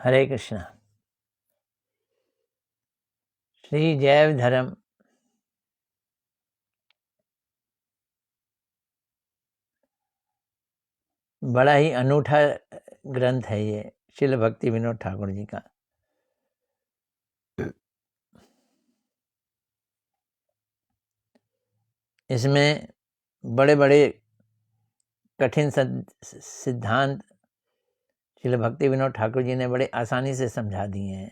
हरे कृष्णा। श्री जैव धर्म बड़ा ही अनूठा ग्रंथ है ये, श्रील भक्ति विनोद ठाकुर जी का। इसमें बड़े बड़े कठिन सिद्धांत श्रील भक्ति विनोद ठाकुर जी ने बड़े आसानी से समझा दिए हैं।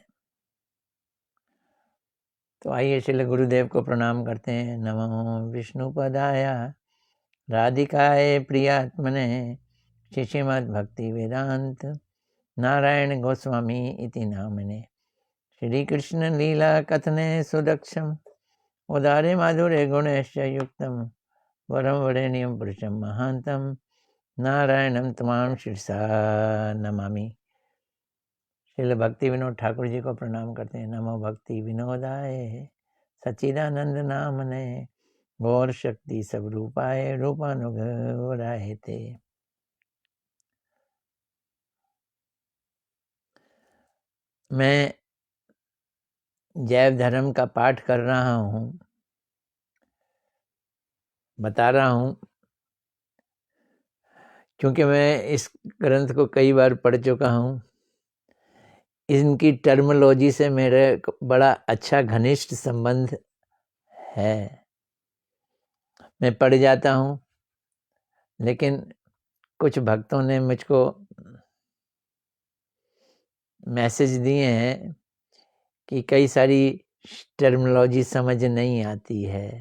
तो आइए श्रील गुरुदेव को प्रणाम करते हैं। नमो विष्णुपदाय राधिकाय प्रियात्मने श्रीमद् भक्ति वेदांत नारायण गोस्वामी इति नामने। श्री कृष्ण लीला कथने सुदक्षम उदारे माधुर्य गुणश्च युक्तम वरम वरेण्यम पुरुषम महांतम नारायणम तमाम शिरसा नमामि। श्रील भक्ति विनोद ठाकुर जी को प्रणाम करते हैं। नमो भक्ति विनोदाय सच्चिदानंद नामने गौर शक्ति सब रूपाय रूपानुगराय ते। मैं जैव धर्म का पाठ कर रहा हूँ, बता रहा हूँ, क्योंकि मैं इस ग्रंथ को कई बार पढ़ चुका हूँ। इनकी टर्मिनोलॉजी से मेरे बड़ा अच्छा घनिष्ठ संबंध है। मैं पढ़ जाता हूँ, लेकिन कुछ भक्तों ने मुझको मैसेज दिए हैं कि कई सारी टर्मिनोलॉजी समझ नहीं आती है।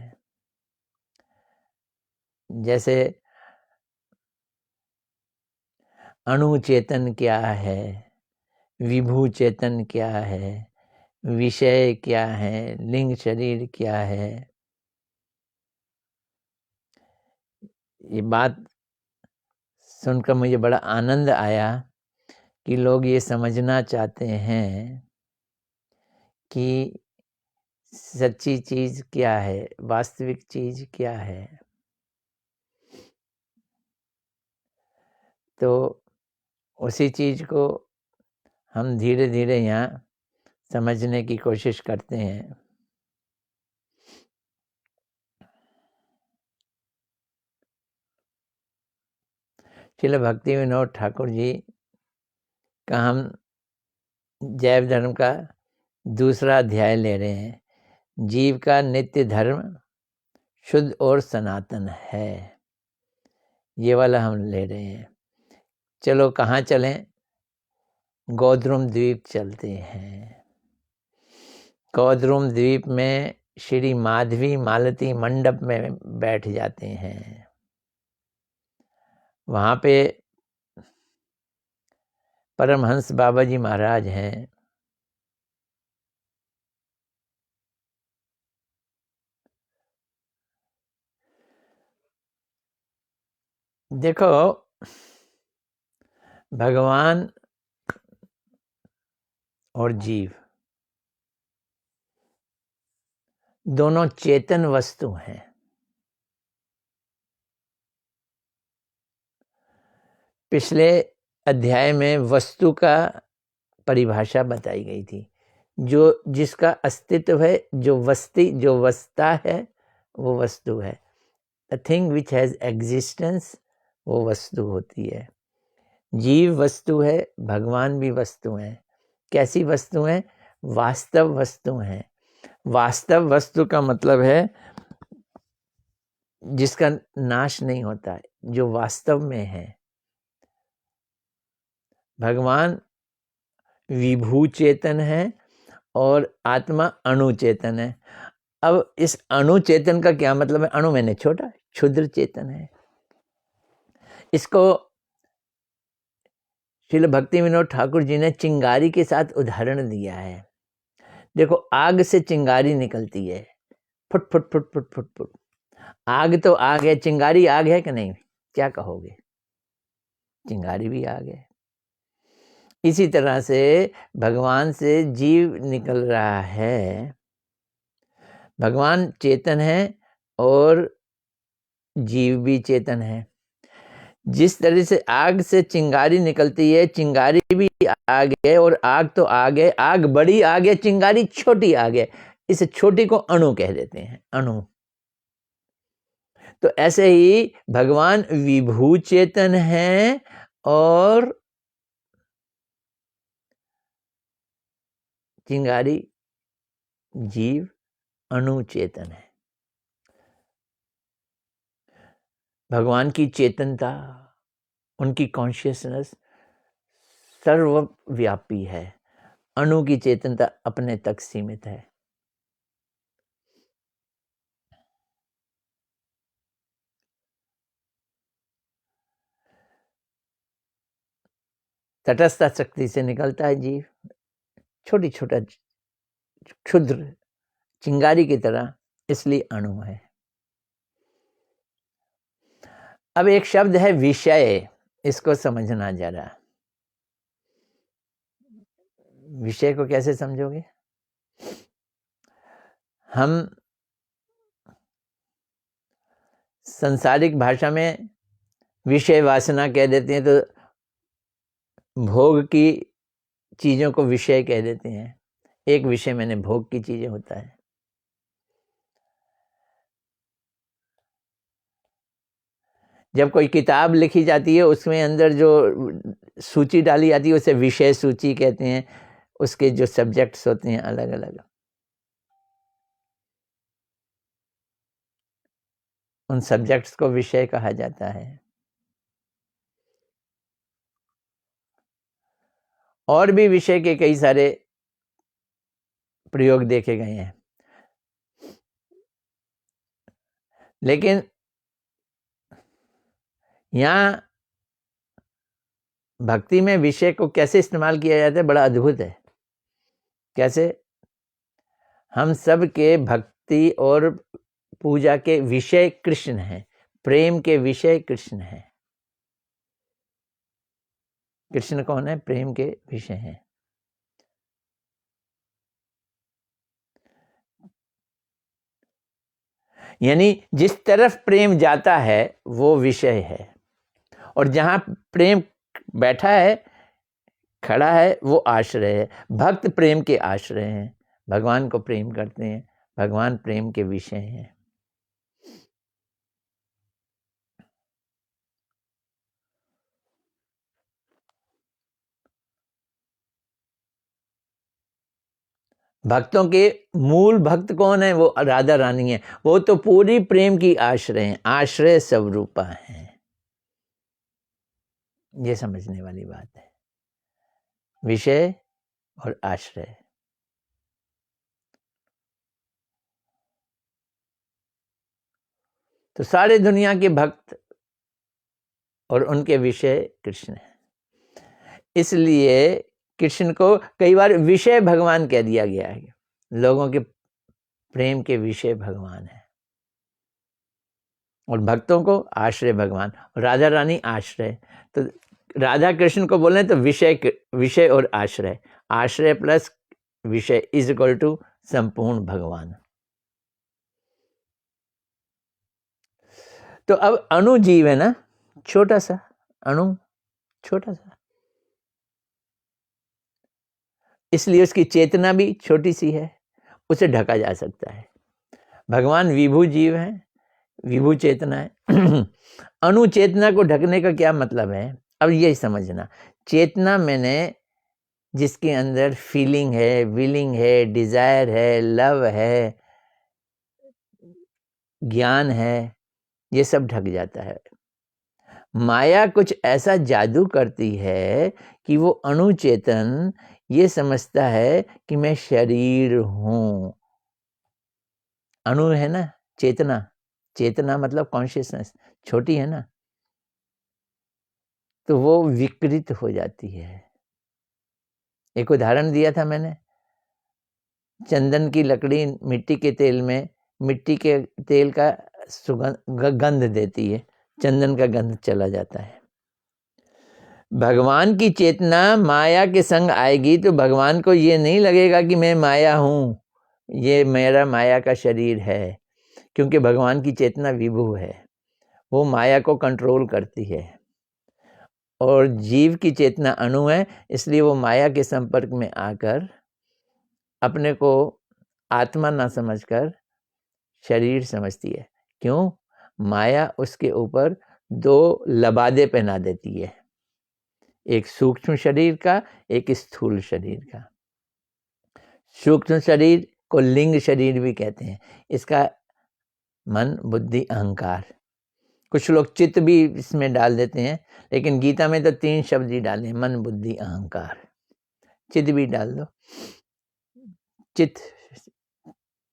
जैसे अणु चेतन क्या है, विभू चेतन क्या है, विषय क्या है, लिंग शरीर क्या है। ये बात सुनकर मुझे बड़ा आनंद आया कि लोग ये समझना चाहते हैं कि सच्ची चीज क्या है, वास्तविक चीज क्या है। तो उसी चीज को हम धीरे धीरे यहाँ समझने की कोशिश करते हैं। श्रील भक्ति विनोद ठाकुर जी का हम जैव धर्म का दूसरा अध्याय ले रहे हैं। जीव का नित्य धर्म शुद्ध और सनातन है, ये वाला हम ले रहे हैं। चलो कहाँ चलें? गौद्रुम द्वीप चलते हैं। गौद्रुम द्वीप में श्री माधवी मालती मंडप में बैठ जाते हैं। वहाँ पे परमहंस बाबा जी महाराज हैं। देखो, भगवान और जीव दोनों चेतन वस्तु हैं। पिछले अध्याय में वस्तु का परिभाषा बताई गई थी। जो जिसका अस्तित्व है, जो वस्ता है, वो वस्तु है। A thing which has existence, वो वस्तु होती है। जीव वस्तु है, भगवान भी वस्तु है। कैसी वस्तु है? वास्तव वस्तु है। वास्तव वस्तु का मतलब है जिसका नाश नहीं होता है, जो वास्तव में है। भगवान विभू चेतन है और आत्मा अणु चेतन है। अब इस अणु चेतन का क्या मतलब है? अणु मैंने छोटा, क्षुद्र चेतन है। इसको श्रील भक्ति विनोद ठाकुर जी ने चिंगारी के साथ उदाहरण दिया है। देखो, आग से चिंगारी निकलती है, foot foot foot foot foot foot. आग तो आग है, चिंगारी आग है कि नहीं? क्या कहोगे? चिंगारी भी आग है। इसी तरह से भगवान से जीव निकल रहा है। भगवान चेतन है और जीव भी चेतन है। जिस तरह से आग से चिंगारी निकलती है, चिंगारी भी आग है, और आग तो आग है, आग बड़ी आग है, चिंगारी छोटी आग है। इस छोटी को अणु कह देते हैं, अणु। तो ऐसे ही भगवान विभू चेतन है और चिंगारी जीव अणु चेतन है। भगवान की चेतनता, उनकी कॉन्शियसनेस सर्वव्यापी है। अणु की चेतनता अपने तक सीमित है। तटस्थ शक्ति से निकलता है जीव, छोटी छोटा क्षुद्र चिंगारी की तरह, इसलिए अणु है। अब एक शब्द है विषय, इसको समझना जरा। विषय को कैसे समझोगे? हम संसारिक भाषा में विषय वासना कह देते हैं, तो भोग की चीजों को विषय कह देते हैं। एक विषय मैंने भोग की चीजें होता है। जब कोई किताब लिखी जाती है, उसमें अंदर जो सूची डाली जाती है उसे विषय सूची कहते हैं। उसके जो सब्जेक्ट्स होते हैं अलग अलग, उन सब्जेक्ट्स को विषय कहा जाता है। और भी विषय के कई सारे प्रयोग देखे गए हैं, लेकिन यहाँ भक्ति में विषय को कैसे इस्तेमाल किया जाता है, बड़ा अद्भुत है। कैसे? हम सब के भक्ति और पूजा के विषय कृष्ण हैं, प्रेम के विषय कृष्ण हैं। कृष्ण कौन है? प्रेम के विषय हैं। यानी जिस तरफ प्रेम जाता है वो विषय है, और जहां प्रेम बैठा है, खड़ा है, वो आश्रय है। भक्त प्रेम के आश्रय हैं, भगवान को प्रेम करते हैं, भगवान प्रेम के विषय हैं। भक्तों के मूल भक्त कौन है? वो राधा रानी है। वो तो पूरी प्रेम की आश्रय हैं, आश्रय स्वरूपा हैं। ये समझने वाली बात है, विषय और आश्रय। तो सारे दुनिया के भक्त और उनके विषय कृष्ण है। इसलिए कृष्ण को कई बार विषय भगवान कह दिया गया है। लोगों के प्रेम के विषय भगवान है, और भक्तों को आश्रय भगवान। राधा रानी आश्रय। तो राधा कृष्ण को बोले तो विषय और आश्रय, आश्रय प्लस विषय इज इक्वल टू संपूर्ण भगवान। तो अब अणु जीव है ना, छोटा सा अणु, छोटा सा, इसलिए उसकी चेतना भी छोटी सी है, उसे ढका जा सकता है। भगवान विभू जीव है, विभू चेतना है। अणु चेतना को ढकने का क्या मतलब है? अब यही समझना, चेतना मैंने जिसके अंदर फीलिंग है, विलिंग है, डिजायर है, लव है, ज्ञान है, ये सब ढक जाता है। माया कुछ ऐसा जादू करती है कि वो अणु चेतन ये समझता है कि मैं शरीर हूं। अणु है ना, चेतना, चेतना मतलब कॉन्शियसनेस छोटी है ना, तो वो विकृत हो जाती है। एक उदाहरण दिया था मैंने, चंदन की लकड़ी मिट्टी के तेल में, मिट्टी के तेल का गंध देती है, चंदन का गंध चला जाता है। भगवान की चेतना माया के संग आएगी तो भगवान को ये नहीं लगेगा कि मैं माया हूं, ये मेरा माया का शरीर है, क्योंकि भगवान की चेतना विभू है, वो माया को कंट्रोल करती है। और जीव की चेतना अणु है, इसलिए वो माया के संपर्क में आकर अपने को आत्मा ना समझकर शरीर समझती है। क्यों? माया उसके ऊपर दो लबादे पहना देती है, एक सूक्ष्म शरीर का, एक स्थूल शरीर का। सूक्ष्म शरीर को लिंग शरीर भी कहते हैं। इसका मन, बुद्धि, अहंकार, कुछ लोग चित्त भी इसमें डाल देते हैं, लेकिन गीता में तो 3 शब्द ही डाले हैं, मन, बुद्धि, अहंकार। चित्त भी डाल दो,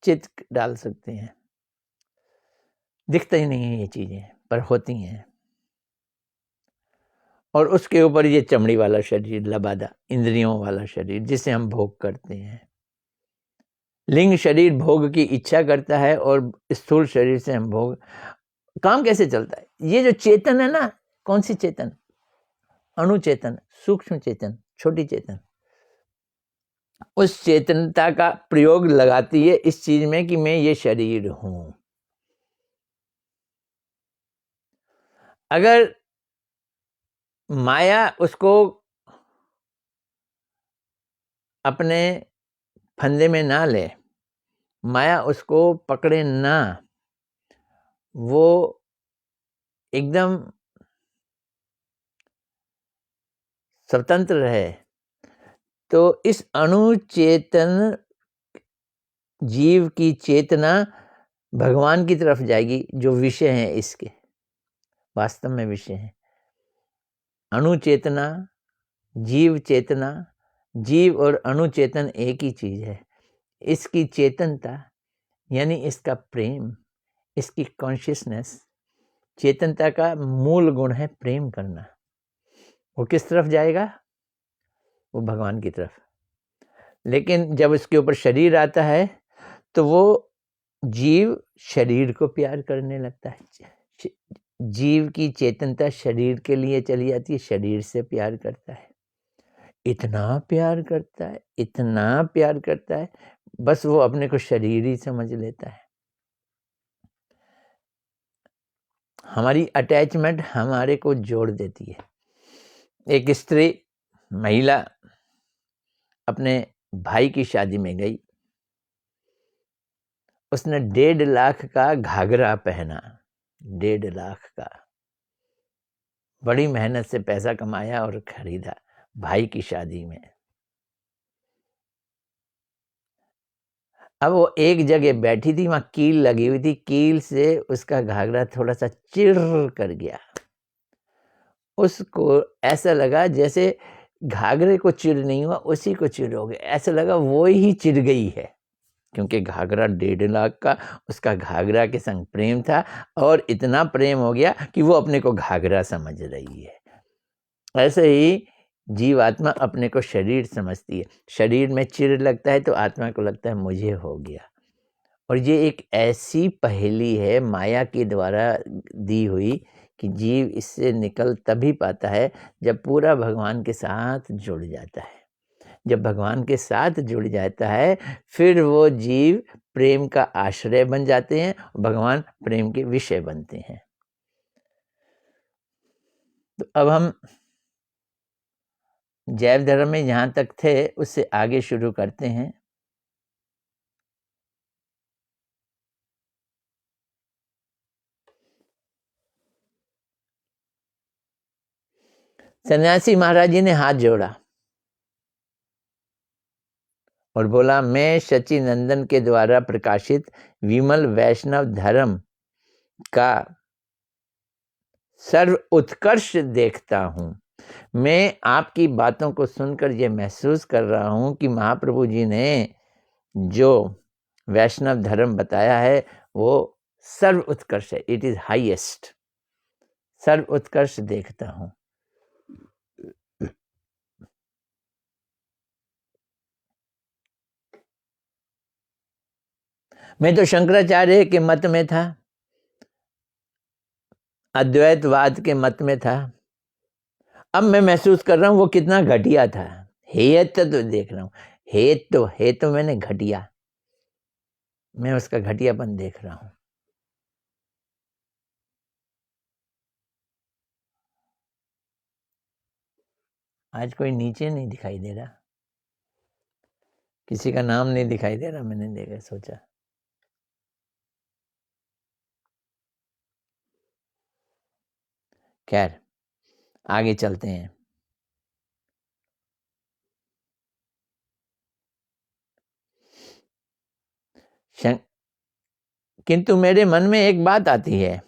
चित्त डाल सकते हैं। दिखता ही नहीं है ये चीजें, पर होती हैं। और उसके ऊपर ये चमड़ी वाला शरीर, लबादा, इंद्रियों वाला शरीर, जिसे हम भोग करते हैं। लिंग शरीर भोग की इच्छा करता है और स्थूल शरीर से हम भोग। काम कैसे चलता है? ये जो चेतन है ना, कौन सी चेतन? अणु चेतन, सूक्ष्म चेतन, छोटी चेतन, उस चेतनता का प्रयोग लगाती है इस चीज में कि मैं ये शरीर हूं। अगर माया उसको अपने फंदे में ना ले, माया उसको पकड़े ना, वो एकदम स्वतंत्र रहे, तो इस अणु चेतन जीव की चेतना भगवान की तरफ जाएगी, जो विषय हैं इसके, वास्तव में विषय हैं। अणु चेतना, जीव चेतना, जीव और अणु चेतन एक ही चीज है। इसकी चेतनता यानी इसका प्रेम, इसकी कॉन्शियसनेस, चेतनता का मूल गुण है प्रेम करना। वो किस तरफ जाएगा? वो भगवान की तरफ। लेकिन जब उसके ऊपर शरीर आता है तो वो जीव शरीर को प्यार करने लगता है। जीव की चेतनता शरीर के लिए चली जाती है, शरीर से प्यार करता है। इतना प्यार करता है, इतना प्यार करता है, बस वो अपने को शरीर ही समझ लेता है। हमारी अटैचमेंट हमारे को जोड़ देती है। एक स्त्री, महिला अपने भाई की शादी में गई, उसने 1.5 लाख का घाघरा पहना, 1.5 लाख का, बड़ी मेहनत से पैसा कमाया और खरीदा भाई की शादी में। अब वो एक जगह बैठी थी, वहां कील लगी हुई थी, कील से उसका घाघरा थोड़ा सा चिर कर गया। उसको ऐसा लगा जैसे घाघरे को चिर नहीं हुआ, उसी को चिर हो गया। ऐसा लगा वो ही चिर गई है, क्योंकि घाघरा 1.5 लाख का, उसका घाघरा के संग प्रेम था, और इतना प्रेम हो गया कि वो अपने को घाघरा समझ रही है। ऐसे ही जीवात्मा अपने को शरीर समझती है। शरीर में चिर लगता है तो आत्मा को लगता है मुझे हो गया। और ये एक ऐसी पहेली है माया के द्वारा दी हुई कि जीव इससे निकल तभी पाता है जब पूरा भगवान के साथ जुड़ जाता है। जब भगवान के साथ जुड़ जाता है, फिर वो जीव प्रेम का आश्रय बन जाते हैं, भगवान प्रेम के विषय बनते हैं। तो अब हम जैव धर्म में जहाँ तक थे उससे आगे शुरू करते हैं। सन्यासी महाराज जी ने हाथ जोड़ा और बोला, मैं शचि नंदन के द्वारा प्रकाशित विमल वैष्णव धर्म का सर्व उत्कर्ष देखता हूँ। मैं आपकी बातों को सुनकर यह महसूस कर रहा हूँ कि महाप्रभु जी ने जो वैष्णव धर्म बताया है वो सर्व उत्कर्ष है, इट इज हाईएस्ट। सर्व उत्कर्ष देखता हूँ। मैं तो शंकराचार्य के मत में था, अद्वैतवाद के मत में था। अब मैं महसूस कर रहा हूं वो कितना घटिया था। हेत तो देख रहा हूं, हेत तो मैंने घटिया, मैं उसका घटियापन देख रहा हूं। आज कोई नीचे नहीं दिखाई दे रहा, किसी का नाम नहीं दिखाई दे रहा। मैंने देखा, सोचा खैर आगे चलते हैं। किंतु मेरे मन में एक बात आती है,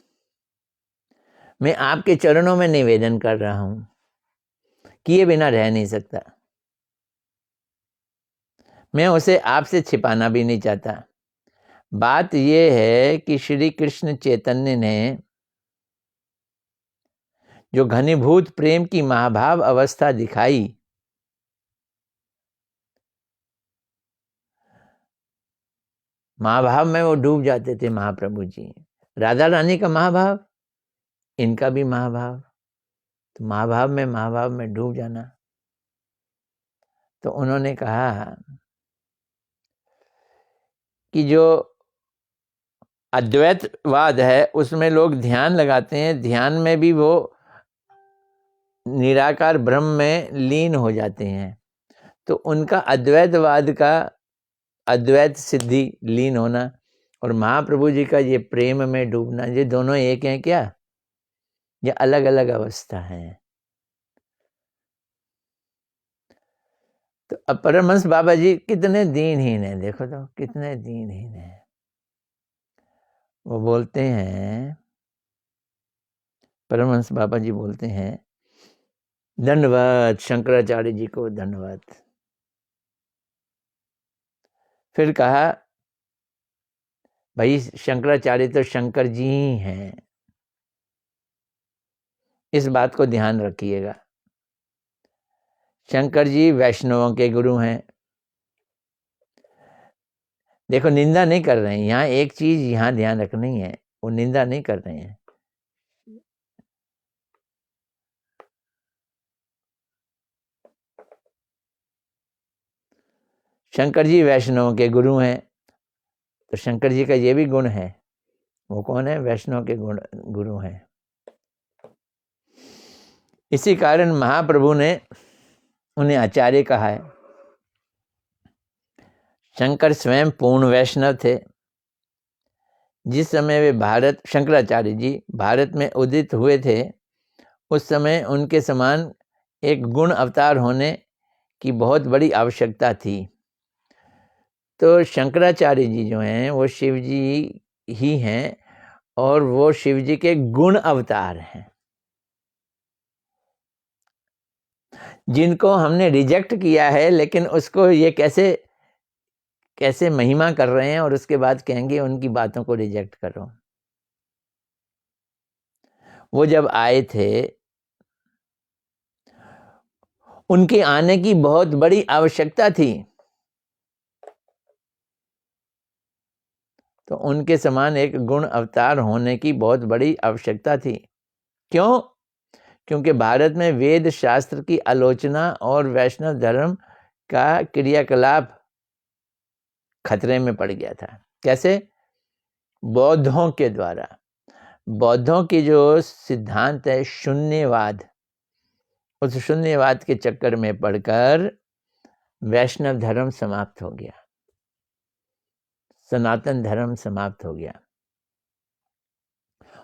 मैं आपके चरणों में निवेदन कर रहा हूं, किए बिना रह नहीं सकता। मैं उसे आपसे छिपाना भी नहीं चाहता। बात यह है कि श्री कृष्ण चैतन्य ने जो घनीभूत प्रेम की महाभाव अवस्था दिखाई, महाभाव में वो डूब जाते थे महाप्रभु जी। राधा रानी का महाभाव, इनका भी महाभाव, तो महाभाव में डूब जाना। तो उन्होंने कहा कि जो अद्वैतवाद है उसमें लोग ध्यान लगाते हैं, ध्यान में भी वो निराकार ब्रह्म में लीन हो जाते हैं। तो उनका अद्वैतवाद का अद्वैत सिद्धि लीन होना और महाप्रभु जी का ये प्रेम में डूबना, ये दोनों एक हैं क्या? ये अलग अलग अवस्था है। तो अब परमहंस बाबा जी कितने दीनहीन हैं, देखो तो कितने दीनहीन हैं। वो बोलते हैं, परमहंस बाबा जी बोलते हैं, धन्यवाद शंकराचार्य जी को, धन्यवाद। फिर कहा भाई शंकराचार्य तो शंकर जी ही हैं, इस बात को ध्यान रखिएगा। शंकर जी वैष्णवों के गुरु हैं। देखो निंदा नहीं कर रहे हैं, यहाँ एक चीज यहाँ ध्यान रखनी है, वो निंदा नहीं कर रहे हैं। शंकर जी वैष्णव के गुरु हैं, तो शंकर जी का ये भी गुण है। वो कौन है? वैष्णव के गुरु हैं। इसी कारण महाप्रभु ने उन्हें आचार्य कहा है। शंकर स्वयं पूर्ण वैष्णव थे। जिस समय वे भारत, शंकराचार्य जी भारत में उदित हुए थे, उस समय उनके समान एक गुण अवतार होने की बहुत बड़ी आवश्यकता थी। तो शंकराचार्य जी जो हैं वो शिव जी ही हैं और वो शिव जी के गुण अवतार हैं, जिनको हमने रिजेक्ट किया है। लेकिन उसको ये कैसे महिमा कर रहे हैं और उसके बाद कहेंगे उनकी बातों को रिजेक्ट करो। वो जब आए थे, उनके आने की बहुत बड़ी आवश्यकता थी। तो उनके समान एक गुण अवतार होने की बहुत बड़ी आवश्यकता थी। क्यों? क्योंकि भारत में वेद शास्त्र की आलोचना और वैष्णव धर्म का क्रियाकलाप खतरे में पड़ गया था। कैसे? बौद्धों के द्वारा। बौद्धों की जो सिद्धांत है शून्यवाद, उस शून्यवाद के चक्कर में पड़कर वैष्णव धर्म समाप्त हो गया, सनातन धर्म समाप्त हो गया।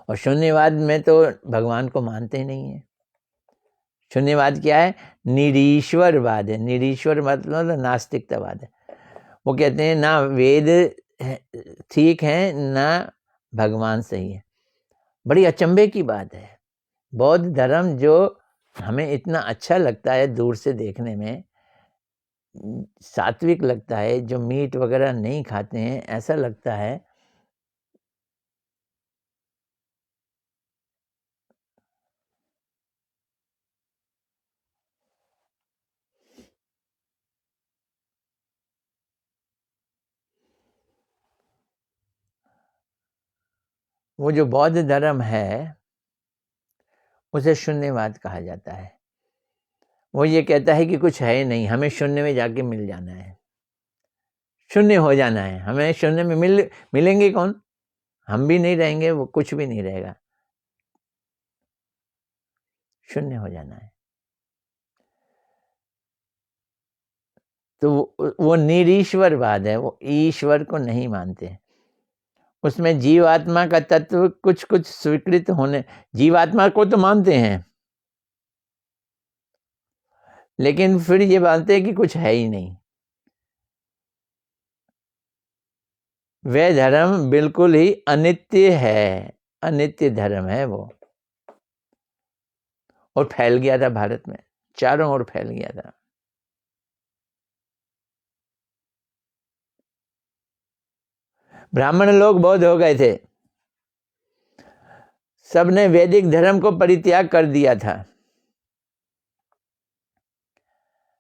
और शून्यवाद में तो भगवान को मानते ही नहीं है। शून्यवाद क्या है? निरीश्वरवाद है। निरीश्वर मतलब नास्तिकतावाद है। वो कहते हैं ना वेद ठीक है ना भगवान सही है। बड़ी अचंभे की बात है। बौद्ध धर्म जो हमें इतना अच्छा लगता है दूर से देखने में, सात्विक लगता है, जो मीट वगैरह नहीं खाते हैं, ऐसा लगता है। वो जो बौद्ध धर्म है उसे शून्यवाद कहा जाता है। वो ये कहता है कि कुछ है नहीं, हमें शून्य में जाके मिल जाना है, शून्य हो जाना है। हमें शून्य में मिलेंगे कौन? हम भी नहीं रहेंगे, वो कुछ भी नहीं रहेगा, शून्य हो जाना है। तो वो निरीश्वरवाद है, वो ईश्वर को नहीं मानते। उसमें जीवात्मा का तत्व कुछ कुछ स्वीकृत होने, जीवात्मा को तो मानते हैं, लेकिन फिर ये मानते हैं कि कुछ है ही नहीं। वह धर्म बिल्कुल ही अनित्य है, अनित्य धर्म है वो, और फैल गया था भारत में, चारों ओर फैल गया था। ब्राह्मण लोग बौद्ध हो गए थे, सबने वैदिक धर्म को परित्याग कर दिया था।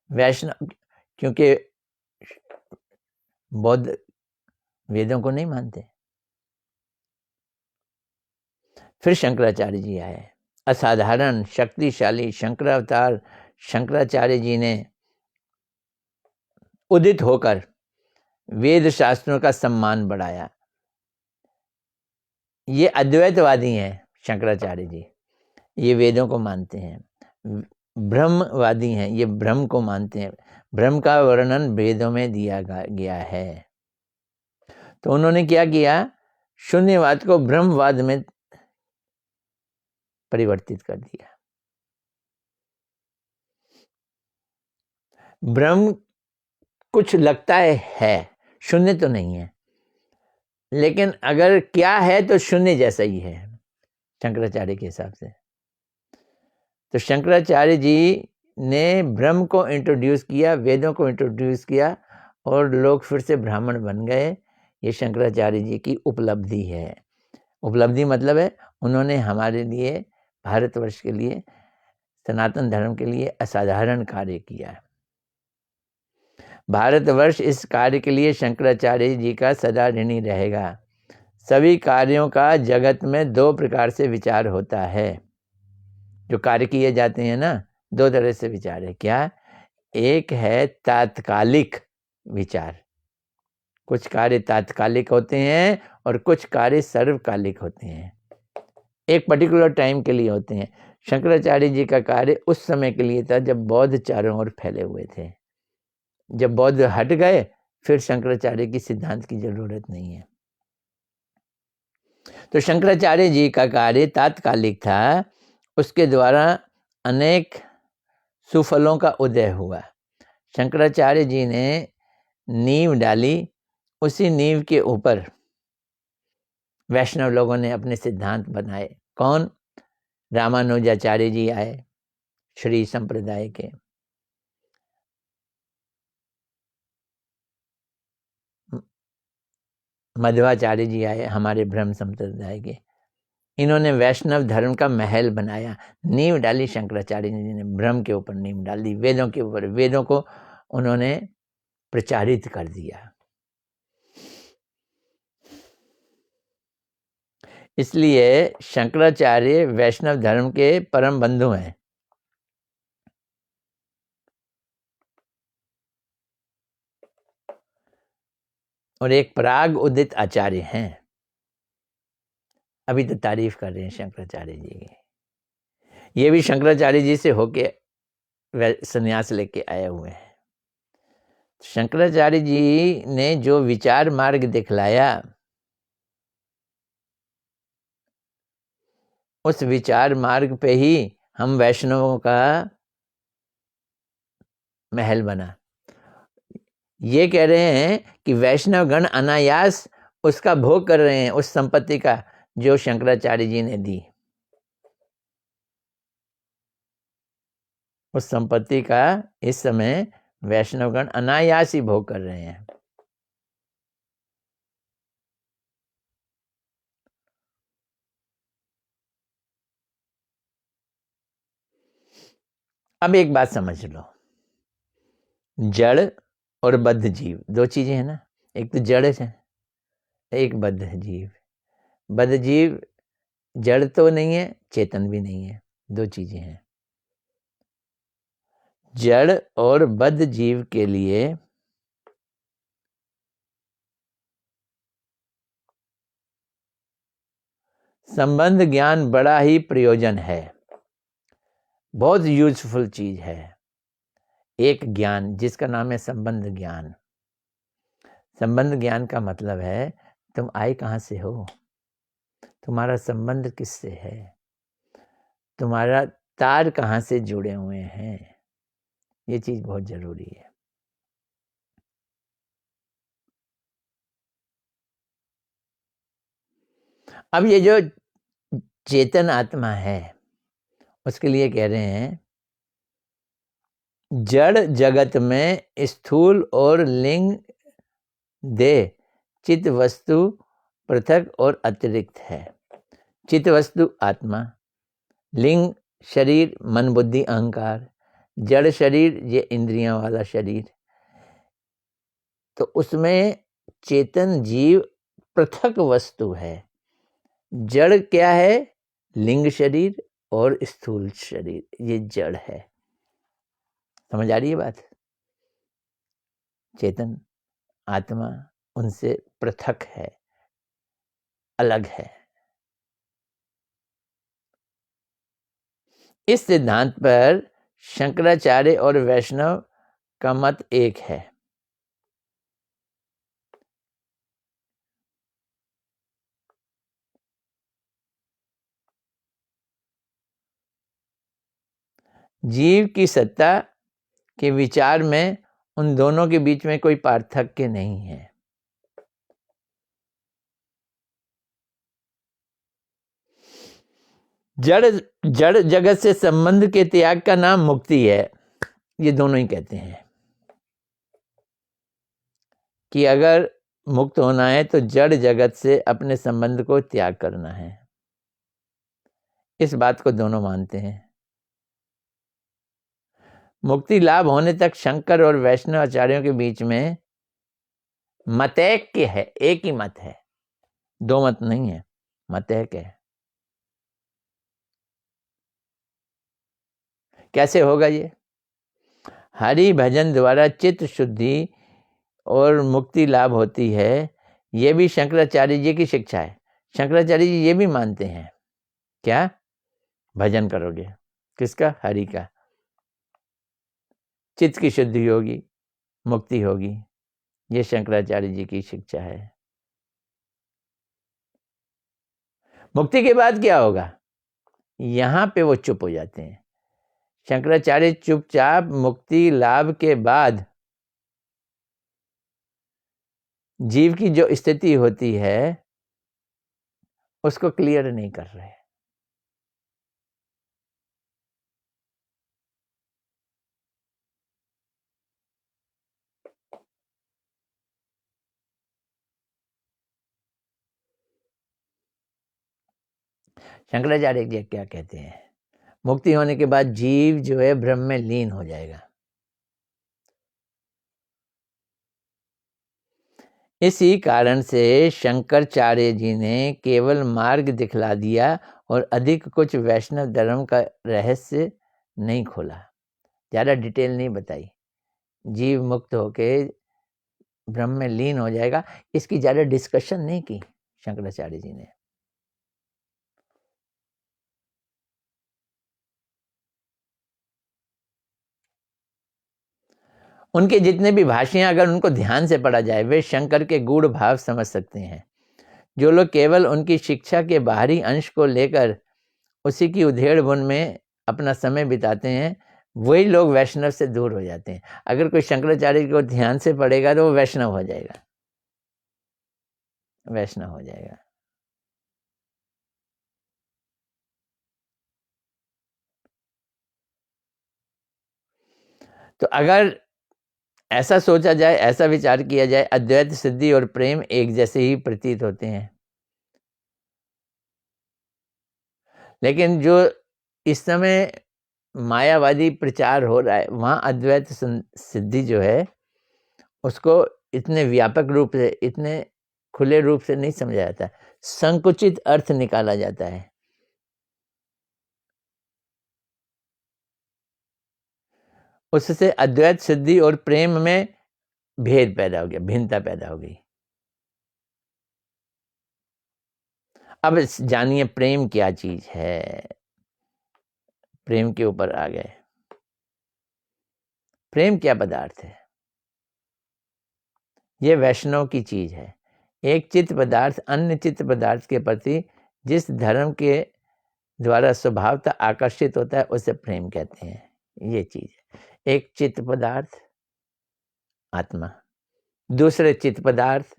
वैष्णव, क्योंकि बौद्ध वेदों को नहीं मानते। फिर शंकराचार्य जी आए, असाधारण शक्तिशाली शंकरावतार शंकराचार्य जी ने उदित होकर वेद शास्त्रों का सम्मान बढ़ाया। ये अद्वैतवादी हैं शंकराचार्य जी, ये वेदों को मानते हैं। ब्रह्मवादी हैं, ये ब्रह्म को मानते हैं, ब्रह्म का वर्णन वेदों में दिया गया है। तो उन्होंने क्या किया, शून्यवाद को ब्रह्मवाद में परिवर्तित कर दिया। ब्रह्म कुछ लगता है, शून्य तो नहीं है, लेकिन अगर क्या है तो शून्य जैसा ही है शंकराचार्य के हिसाब से। तो शंकराचार्य जी ने ब्रह्म को इंट्रोड्यूस किया, वेदों को इंट्रोड्यूस किया, और लोग फिर से ब्राह्मण बन गए। ये शंकराचार्य जी की उपलब्धि है। उपलब्धि मतलब है उन्होंने हमारे लिए, भारतवर्ष के लिए, सनातन धर्म के लिए असाधारण कार्य किया है। भारतवर्ष इस कार्य के लिए शंकराचार्य जी का सदा ऋणी रहेगा। सभी कार्यों का जगत में दो प्रकार से विचार होता है। जो कार्य किए जाते हैं ना, दो तरह से विचार है। क्या? एक है तात्कालिक विचार, कुछ कार्य तात्कालिक होते हैं और कुछ कार्य सर्वकालिक होते हैं, एक पर्टिकुलर टाइम के लिए होते हैं। शंकराचार्य जी का कार्य उस समय के लिए था जब बौद्ध चारों ओर फैले हुए थे। जब बौद्ध हट गए, फिर शंकराचार्य की सिद्धांत की जरूरत नहीं है। तो शंकराचार्य जी का कार्य तात्कालिक था, उसके द्वारा अनेक सुफलों का उदय हुआ। शंकराचार्य जी ने नींव डाली, उसी नींव के ऊपर वैष्णव लोगों ने अपने सिद्धांत बनाए। कौन? रामानुजाचार्य जी आए, श्री संप्रदाय के। मध्वाचार्य जी आए, हमारे ब्रह्म संप्रदाय के। इन्होंने वैष्णव धर्म का महल बनाया, नींव डाली। शंकराचार्य जी ने ब्रह्म के ऊपर नींव डाल दी, वेदों के ऊपर, वेदों को उन्होंने प्रचारित कर दिया। इसलिए शंकराचार्य वैष्णव धर्म के परम बंधु हैं। और एक पराग उदित आचार्य हैं। अभी तो तारीफ कर रहे हैं शंकराचार्य जी की। ये भी शंकराचार्य जी से होके संन्यास लेके आए हुए हैं। शंकराचार्य जी ने जो विचार मार्ग दिखलाया, उस विचार मार्ग पे ही हम वैष्णवों का महल बना। ये कह रहे हैं कि वैष्णव गण अनायास उसका भोग कर रहे हैं, उस संपत्ति का जो शंकराचार्य जी ने दी। उस संपत्ति का इस समय वैष्णवगण अनायास ही भोग कर रहे हैं। अब एक बात समझ लो, जड़ और बद्ध जीव दो चीजें हैं ना। एक तो जड़ है, एक बद्ध जीव। बद्ध जीव जड़ तो नहीं है, चेतन भी नहीं है, दो चीजें हैं। जड़ और बद्ध जीव के लिए संबंध ज्ञान बड़ा ही प्रयोजन है, बहुत यूजफुल चीज है। एक ज्ञान जिसका नाम है संबंध ज्ञान। संबंध ज्ञान का मतलब है तुम आए कहाँ से हो, तुम्हारा संबंध किससे है, तुम्हारा तार कहाँ से जुड़े हुए हैं, ये चीज बहुत जरूरी है। अब ये जो चेतन आत्मा है उसके लिए कह रहे हैं जड़ जगत में स्थूल और लिंग देह चित्त वस्तु पृथक और अतिरिक्त है। चित्त वस्तु आत्मा, लिंग शरीर मन बुद्धि अहंकार, जड़ शरीर ये इंद्रियां वाला शरीर। तो उसमें चेतन जीव पृथक वस्तु है। जड़ क्या है, लिंग शरीर और स्थूल शरीर, ये जड़ है। समझ आ रही है बात? चेतन आत्मा उनसे पृथक है, अलग है। इस सिद्धांत पर शंकराचार्य और वैष्णव का मत एक है। जीव की सत्ता के विचार में उन दोनों के बीच में कोई पार्थक्य नहीं है। जड़ जगत से संबंध के त्याग का नाम मुक्ति है। ये दोनों ही कहते हैं कि अगर मुक्त होना है तो जड़ जगत से अपने संबंध को त्याग करना है। इस बात को दोनों मानते हैं। मुक्ति लाभ होने तक शंकर और वैष्णव आचार्यों के बीच में मतैक्य है, एक ही मत है, दो मत नहीं है, मतैक्य है। कैसे होगा ये? हरि भजन द्वारा चित्त शुद्धि और मुक्ति लाभ होती है। ये भी शंकराचार्य जी की शिक्षा है। शंकराचार्य जी ये भी मानते हैं, क्या? भजन करोगे किसका? हरि का, चित्त की शुद्धि होगी, मुक्ति होगी। ये शंकराचार्य जी की शिक्षा है। मुक्ति के बाद क्या होगा? यहां पे वो चुप हो जाते हैं। शंकराचार्य चुपचाप मुक्ति लाभ के बाद जीव की जो स्थिति होती है उसको क्लियर नहीं कर रहे। शंकराचार्य जी क्या कहते हैं? मुक्ति होने के बाद जीव जो है ब्रह्म में लीन हो जाएगा। इसी कारण से शंकराचार्य जी ने केवल मार्ग दिखला दिया और अधिक कुछ वैष्णव धर्म का रहस्य नहीं खोला, ज़्यादा डिटेल नहीं बताई। जीव मुक्त होके ब्रह्म में लीन हो जाएगा, इसकी ज़्यादा डिस्कशन नहीं की शंकराचार्य जी ने। उनके जितने भी भाष्य अगर उनको ध्यान से पढ़ा जाए वे शंकर के गूढ़ भाव समझ सकते हैं। जो लोग केवल उनकी शिक्षा के बाहरी अंश को लेकर उसी की उधेड़ बुन में अपना समय बिताते हैं, वही लोग वैष्णव से दूर हो जाते हैं। अगर कोई शंकराचार्य को ध्यान से पढ़ेगा तो वो वैष्णव हो जाएगा, वैष्णव हो जाएगा। तो अगर ऐसा सोचा जाए, ऐसा विचार किया जाए, अद्वैत सिद्धि और प्रेम एक जैसे ही प्रतीत होते हैं। लेकिन जो इस समय मायावादी प्रचार हो रहा है वहाँ अद्वैत सिद्धि जो है उसको इतने व्यापक रूप से, इतने खुले रूप से नहीं समझा जाता, संकुचित अर्थ निकाला जाता है। उससे अद्वैत सिद्धि और प्रेम में भेद पैदा हो गया, भिन्नता पैदा हो गई। अब जानिए प्रेम क्या चीज है। प्रेम के ऊपर आ गए। प्रेम क्या पदार्थ है? ये वैष्णव की चीज है। एक चित्त पदार्थ अन्य चित्त पदार्थ के प्रति जिस धर्म के द्वारा स्वभावतः आकर्षित होता है उसे प्रेम कहते हैं। ये चीज है। एक चित्त पदार्थ आत्मा, दूसरे चित्त पदार्थ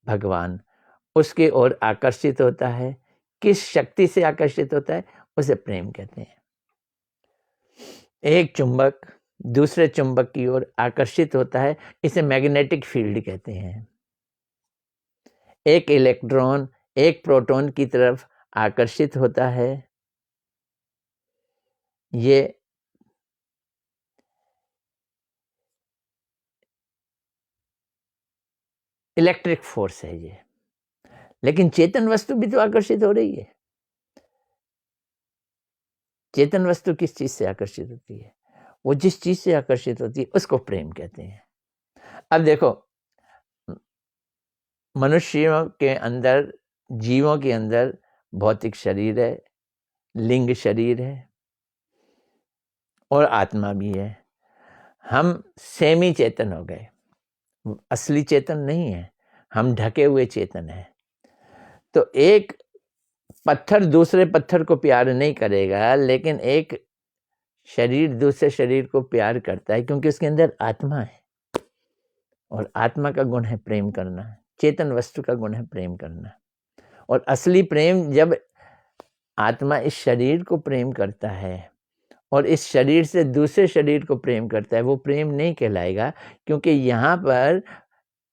भगवान, उसके ओर आकर्षित होता है। किस शक्ति से आकर्षित होता है उसे प्रेम कहते हैं। एक चुंबक दूसरे चुंबक की ओर आकर्षित होता है, इसे मैग्नेटिक फील्ड कहते हैं। एक इलेक्ट्रॉन एक प्रोटॉन की तरफ आकर्षित होता है, ये इलेक्ट्रिक फोर्स है ये। लेकिन चेतन वस्तु भी तो आकर्षित हो रही है। चेतन वस्तु किस चीज से आकर्षित होती है? वो जिस चीज से आकर्षित होती है उसको प्रेम कहते हैं। अब देखो, मनुष्यों के अंदर, जीवों के अंदर भौतिक शरीर है, लिंग शरीर है और आत्मा भी है। हम सेमी चेतन हो गए, असली चेतन नहीं है, हम ढके हुए चेतन है। तो एक पत्थर दूसरे पत्थर को प्यार नहीं करेगा, लेकिन एक शरीर दूसरे शरीर को प्यार करता है, क्योंकि उसके अंदर आत्मा है और आत्मा का गुण है प्रेम करना। चेतन वस्तु का गुण है प्रेम करना। और असली प्रेम जब आत्मा इस शरीर को प्रेम करता है और इस शरीर से दूसरे शरीर को प्रेम करता है, वो प्रेम नहीं कहलाएगा, क्योंकि यहाँ पर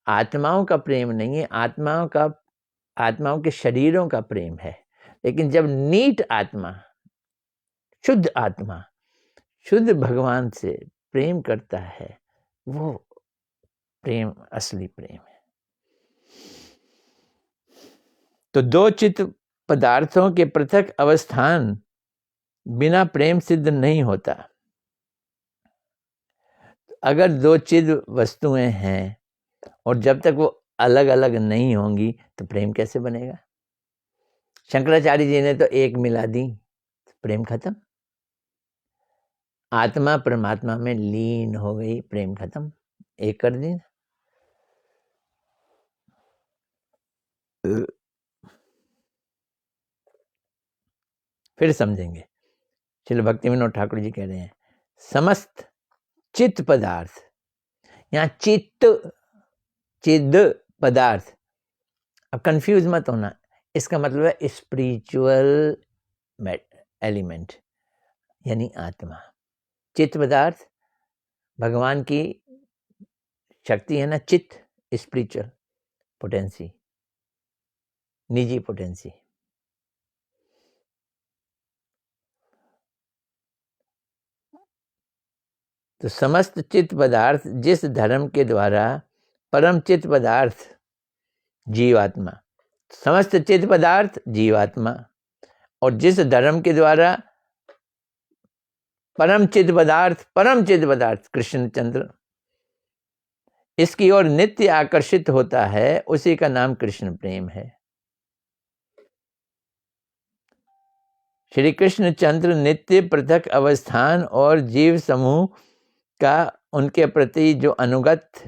आत्माओं का प्रेम नहीं है, आत्माओं के शरीरों का प्रेम है। लेकिन जब नीट आत्मा, शुद्ध आत्मा, शुद्ध भगवान से प्रेम करता है, वो प्रेम असली प्रेम है। तो दो चित्त पदार्थों के पृथक अवस्थान बिना प्रेम सिद्ध नहीं होता। अगर दो चित्त वस्तुएं हैं और जब तक वो अलग अलग नहीं होंगी तो प्रेम कैसे बनेगा? शंकराचार्य जी ने तो एक मिला दी, प्रेम खत्म। आत्मा परमात्मा में लीन हो गई, प्रेम खत्म, एक कर दी। फिर समझेंगे। श्रील भक्ति विनोद ठाकुर जी कह रहे हैं समस्त चित्त पदार्थ, यहाँ चिद पदार्थ, अब कंफ्यूज मत होना, इसका मतलब है स्पिरिचुअल एलिमेंट यानी आत्मा। चित्त पदार्थ भगवान की शक्ति है ना, चित्त स्पिरिचुअल पोटेंसी, निजी पोटेंसी। तो समस्त चित्त पदार्थ जिस धर्म के द्वारा परम चित्त पदार्थ जीवात्मा, समस्त चित्त पदार्थ जीवात्मा, और जिस धर्म के द्वारा परम चित्त पदार्थ कृष्णचंद्र इसकी ओर नित्य आकर्षित होता है, उसी का नाम कृष्ण प्रेम है। श्री कृष्णचंद्र नित्य पृथक अवस्थान और जीव समूह का उनके प्रति जो अनुगत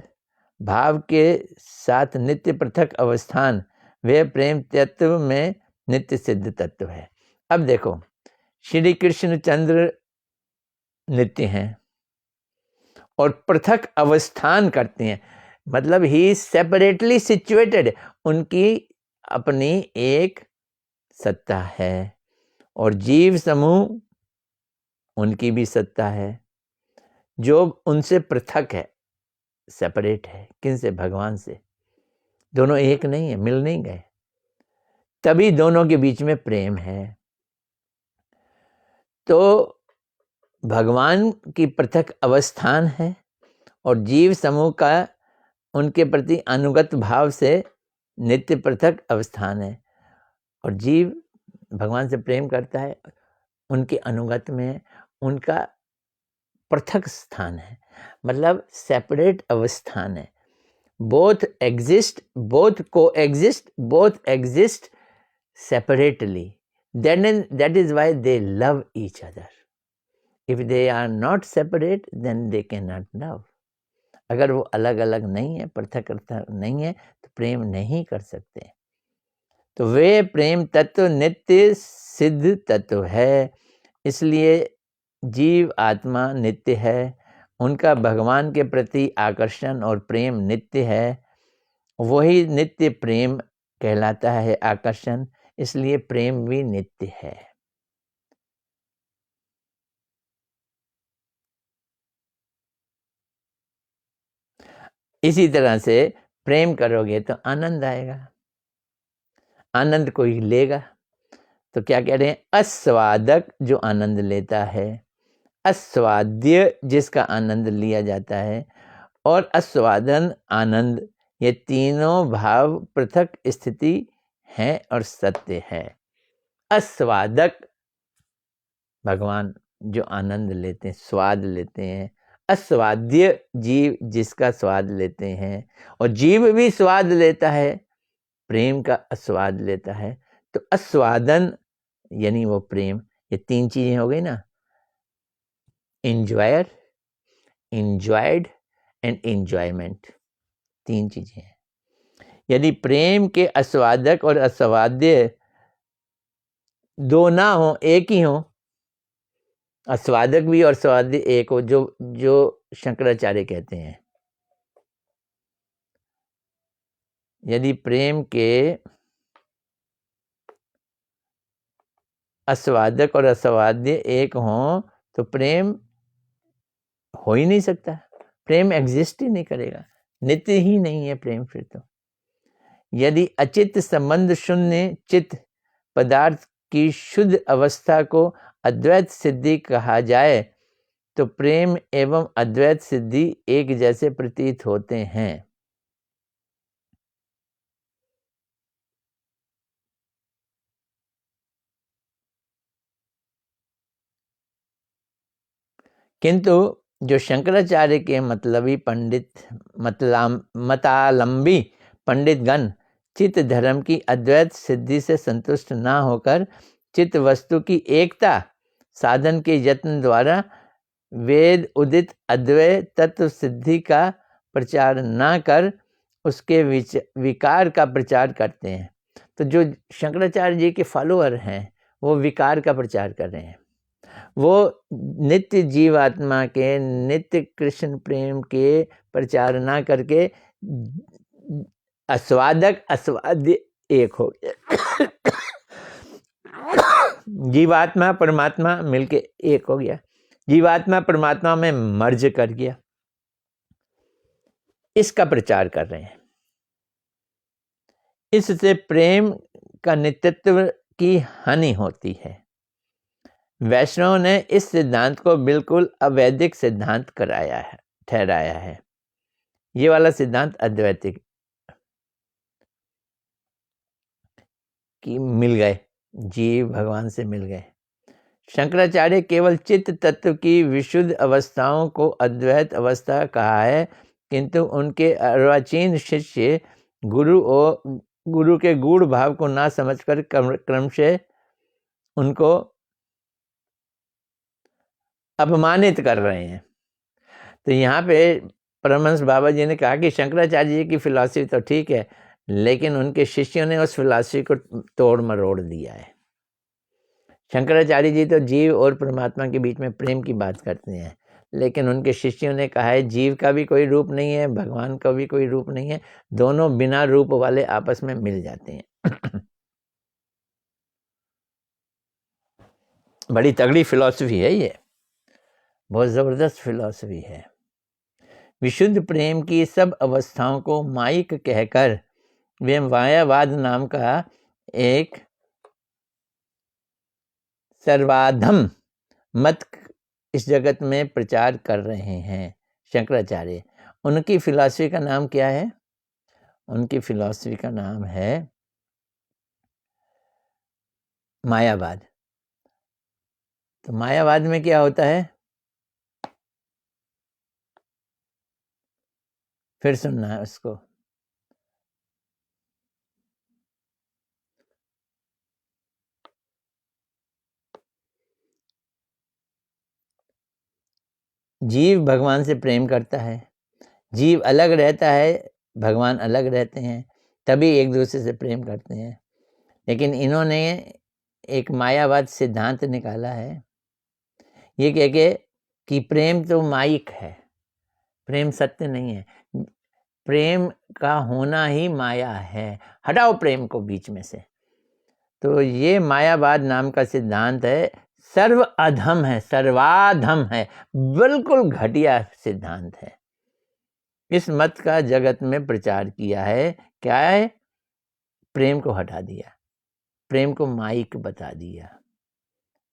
भाव के साथ नित्य पृथक अवस्थान, वे प्रेम तत्व में नित्य सिद्ध तत्व है। अब देखो, श्री कृष्णचंद्र नित्य हैं और पृथक अवस्थान करते हैं, मतलब ही सेपरेटली सिचुएटेड, उनकी अपनी एक सत्ता है। और जीव समूह उनकी भी सत्ता है, जो उनसे पृथक है, सेपरेट है। किन से? भगवान से। दोनों एक नहीं है, मिल नहीं गए, तभी दोनों के बीच में प्रेम है। तो भगवान की पृथक अवस्थान है और जीव समूह का उनके प्रति अनुगत भाव से नित्य पृथक अवस्थान है। और जीव भगवान से प्रेम करता है, उनके अनुगत में उनका पृथक स्थान है, मतलब सेपरेट अवस्थान है। Both exist, both coexist, both exist separately, that is why they love each other. If they are not separate then they can not love. अगर वो अलग अलग नहीं है, पृथक नहीं है, तो प्रेम नहीं कर सकते। तो वे प्रेम तत्व नित्य सिद्ध तत्व है, इसलिए जीव आत्मा नित्य है, उनका भगवान के प्रति आकर्षण और प्रेम नित्य है, वही नित्य प्रेम कहलाता है आकर्षण, इसलिए प्रेम भी नित्य है। इसी तरह से प्रेम करोगे तो आनंद आएगा, आनंद कोई लेगा। तो क्या कह रहे हैं? अस्वादक जो आनंद लेता है, अस्वाद्य जिसका आनंद लिया जाता है, और अस्वादन आनंद, ये तीनों भाव पृथक स्थिति हैं और सत्य है। अस्वादक भगवान जो आनंद लेते हैं, स्वाद लेते हैं। अस्वाद्य जीव जिसका स्वाद लेते हैं, और जीव भी स्वाद लेता है, प्रेम का आस्वाद लेता है। तो आस्वादन यानी वो प्रेम, ये तीन चीजें हो गई ना, इंजॉयर, इंजॉयड एंड इंजॉयमेंट, तीन चीजें हैं। यदि प्रेम के आस्वादक और आस्वाद्य दो ना हो, एक ही हो, आस्वादक भी और स्वाद्य एक हो, जो शंकराचार्य कहते हैं। यदि प्रेम के आस्वादक और आस्वाद्य एक हो तो प्रेम हो ही नहीं सकता, प्रेम एग्जिस्ट ही नहीं करेगा, नित्य ही नहीं है प्रेम फिर तो। यदि अचित संबंध शून्य चित्त पदार्थ की शुद्ध अवस्था को अद्वैत सिद्धि कहा जाए तो प्रेम एवं अद्वैत सिद्धि एक जैसे प्रतीत होते हैं। किंतु जो शंकराचार्य के मतलबी पंडित मतालंबी पंडितगण चित्त धर्म की अद्वैत सिद्धि से संतुष्ट ना होकर चित्त वस्तु की एकता साधन के यत्न द्वारा वेद उदित अद्वैत तत्व सिद्धि का प्रचार ना कर उसके विकार का प्रचार करते हैं। तो जो शंकराचार्य जी के फॉलोअर हैं वो विकार का प्रचार कर रहे हैं, वो नित्य जीवात्मा के नित्य कृष्ण प्रेम के प्रचार ना करके आस्वादक आस्वाद्य एक हो गया, जीवात्मा परमात्मा मिलके एक हो गया, जीवात्मा परमात्मा में मर्ज कर गया, इसका प्रचार कर रहे हैं। इससे प्रेम का नित्यत्व की हानि होती है। वैष्णव ने इस सिद्धांत को बिल्कुल अवैधिक सिद्धांत ठहराया है। ये वाला सिद्धांत अद्वैतिक कि मिल गए, जीव भगवान से मिल गए। शंकराचार्य केवल चित्त तत्व की विशुद्ध अवस्थाओं को अद्वैत अवस्था कहा है, किंतु उनके अर्वाचीन शिष्य गुरु के गूढ़ भाव को ना समझकर क्रमशः उनको अपमानित कर रहे हैं। तो यहाँ पे परमहंस बाबा जी ने कहा कि शंकराचार्य जी की फिलॉसफी तो ठीक है, लेकिन उनके शिष्यों ने उस फिलॉसफी को तोड़ मरोड़ दिया है। शंकराचार्य जी तो जीव और परमात्मा के बीच में प्रेम की बात करते हैं, लेकिन उनके शिष्यों ने कहा है जीव का भी कोई रूप नहीं है, भगवान का भी कोई रूप नहीं है, दोनों बिना रूप वाले आपस में मिल जाते हैं। बड़ी तगड़ी फिलॉसफी है ये, बहुत जबरदस्त फिलॉसफी है। विशुद्ध प्रेम की सब अवस्थाओं को माइक कहकर वे मायावाद नाम का एक सर्वाधम मत इस जगत में प्रचार कर रहे हैं शंकराचार्य। उनकी फिलॉसफी का नाम क्या है? उनकी फिलॉसफी का नाम है मायावाद। तो मायावाद में क्या होता है? फिर सुनना है उसको। जीव भगवान से प्रेम करता है, जीव अलग रहता है, भगवान अलग रहते हैं, तभी एक दूसरे से प्रेम करते हैं। लेकिन इन्होंने एक मायावाद सिद्धांत निकाला है, ये कह के कि प्रेम तो माइक है, प्रेम सत्य नहीं है, प्रेम का होना ही माया है, हटाओ प्रेम को बीच में से। तो ये मायावाद नाम का सिद्धांत है, सर्व अधम है, सर्वाधम है, बिल्कुल घटिया सिद्धांत है। इस मत का जगत में प्रचार किया है, क्या है? प्रेम को हटा दिया, प्रेम को माइक बता दिया,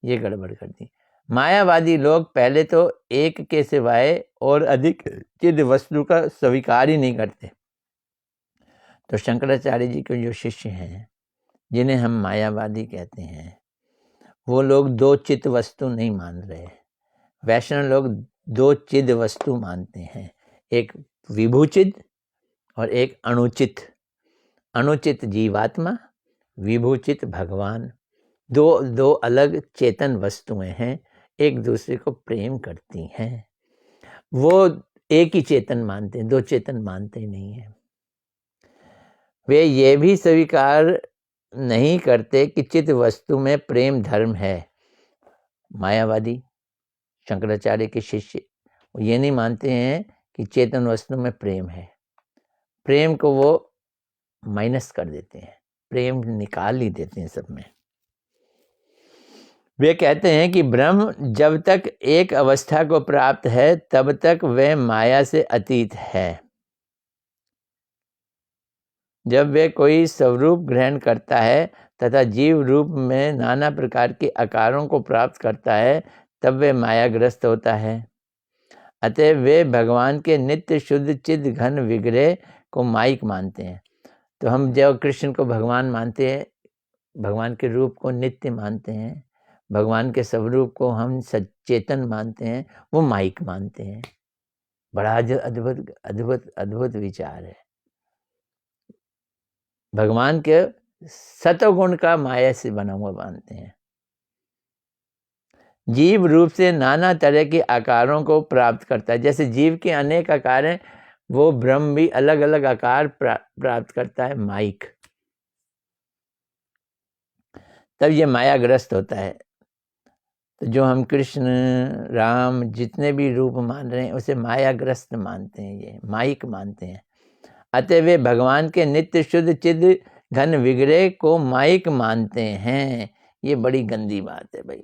ये गड़बड़ कर दी। मायावादी लोग पहले तो एक के सिवाय और अधिक चिद वस्तु का स्वीकार ही नहीं करते। तो शंकराचार्य जी के जो शिष्य हैं, जिन्हें हम मायावादी कहते हैं, वो लोग दो चित वस्तु नहीं मान रहे। वैष्णव लोग दो चिद वस्तु मानते हैं, एक विभूचिद और एक अणुचित। अणुचित जीवात्मा, विभूचित भगवान, दो अलग चेतन वस्तुएं हैं, एक दूसरे को प्रेम करती हैं। वो एक ही चेतन मानते हैं, दो चेतन मानते ही नहीं है। वे ये भी स्वीकार नहीं करते कि चित वस्तु में प्रेम धर्म है। मायावादी शंकराचार्य के शिष्य ये नहीं मानते हैं कि चेतन वस्तु में प्रेम है। प्रेम को वो माइनस कर देते हैं, प्रेम निकाल ही देते हैं सब में। वे कहते हैं कि ब्रह्म जब तक एक अवस्था को प्राप्त है तब तक वह माया से अतीत है। जब वे कोई स्वरूप ग्रहण करता है तथा जीव रूप में नाना प्रकार के आकारों को प्राप्त करता है, तब वे मायाग्रस्त होता है। अतः वे भगवान के नित्य शुद्ध चिद घन विग्रह को माइक मानते हैं। तो हम जब कृष्ण को भगवान मानते हैं, भगवान के रूप को नित्य मानते हैं, भगवान के स्वरूप को हम सचेतन मानते हैं, वो माइक मानते हैं। बड़ा अद्भुत अद्भुत अद्भुत विचार है। भगवान के सतोगुण का माया से बना हुआ मानते हैं। जीव रूप से नाना तरह के आकारों को प्राप्त करता है। जैसे जीव के अनेक आकार हैं, वो ब्रह्म भी अलग अलग आकार प्राप्त करता है, माइक। तब ये मायाग्रस्त होता है। तो जो हम कृष्ण राम जितने भी रूप मान रहे हैं, उसे मायाग्रस्त मानते हैं, ये माइक मानते हैं। अतः वे भगवान के नित्य शुद्ध चिद घन विग्रह को माइक मानते हैं। ये बड़ी गंदी बात है भाई,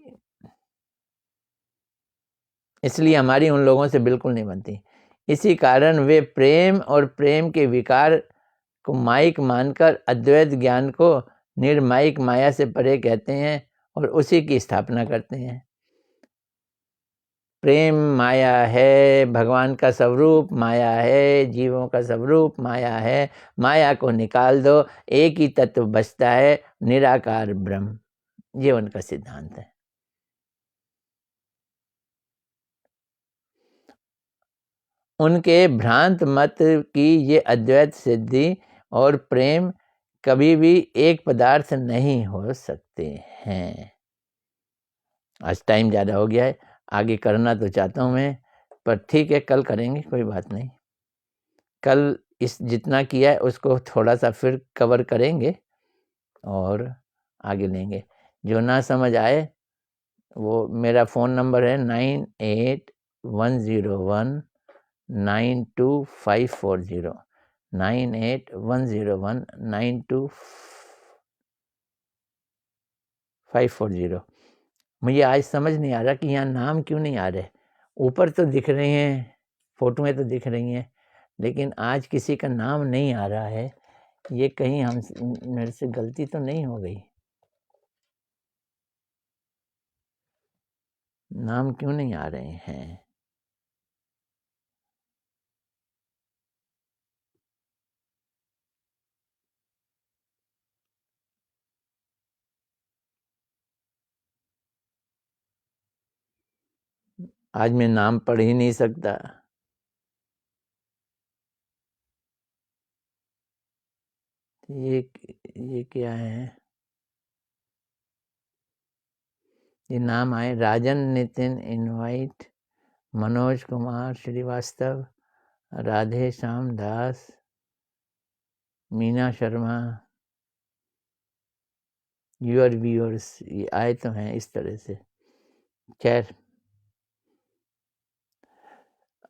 इसलिए हमारी उन लोगों से बिल्कुल नहीं बनती। इसी कारण वे प्रेम और प्रेम के विकार को माइक मानकर अद्वैत ज्ञान को निर्माइक माया से परे कहते हैं और उसी की स्थापना करते हैं। प्रेम माया है, भगवान का स्वरूप माया है, जीवों का स्वरूप माया है। माया को निकाल दो, एक ही तत्व बचता है, निराकार ब्रह्म। ये उनका सिद्धांत है। उनके भ्रांत मत की ये अद्वैत सिद्धि और प्रेम कभी भी एक पदार्थ नहीं हो सकते हैं। आज टाइम ज़्यादा हो गया है, आगे करना तो चाहता हूँ मैं, पर ठीक है, कल करेंगे, कोई बात नहीं। कल इस जितना किया है उसको थोड़ा सा फिर कवर करेंगे और आगे लेंगे। जो ना समझ आए वो मेरा फ़ोन नंबर है 9810192540, 9810192540। मुझे आज समझ नहीं आ रहा कि यहाँ नाम क्यों नहीं आ रहे। ऊपर तो दिख रहे हैं, फोटोएं तो दिख रही हैं, लेकिन आज किसी का नाम नहीं आ रहा है। ये कहीं मेरे से गलती तो नहीं हो गई? नाम क्यों नहीं आ रहे हैं? आज मैं नाम पढ़ ही नहीं सकता। ये क्या है? ये नाम आए Rajan Nitin invite Manoj Kumar Srivastava, Radhe Shyam Das, Meena Sharma, your viewers, ये आए तो हैं इस तरह से। खैर,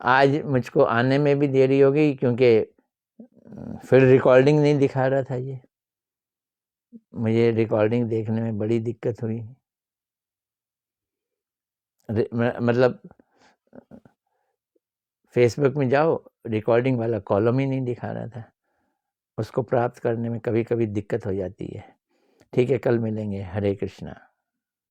आज मुझको आने में भी देरी हो गई क्योंकि फिर रिकॉर्डिंग नहीं दिखा रहा था ये। मुझे रिकॉर्डिंग देखने में बड़ी दिक्कत हुई। मतलब फेसबुक में जाओ, रिकॉर्डिंग वाला कॉलम ही नहीं दिखा रहा था। उसको प्राप्त करने में कभी कभी दिक्कत हो जाती है। ठीक है, कल मिलेंगे। हरे कृष्णा।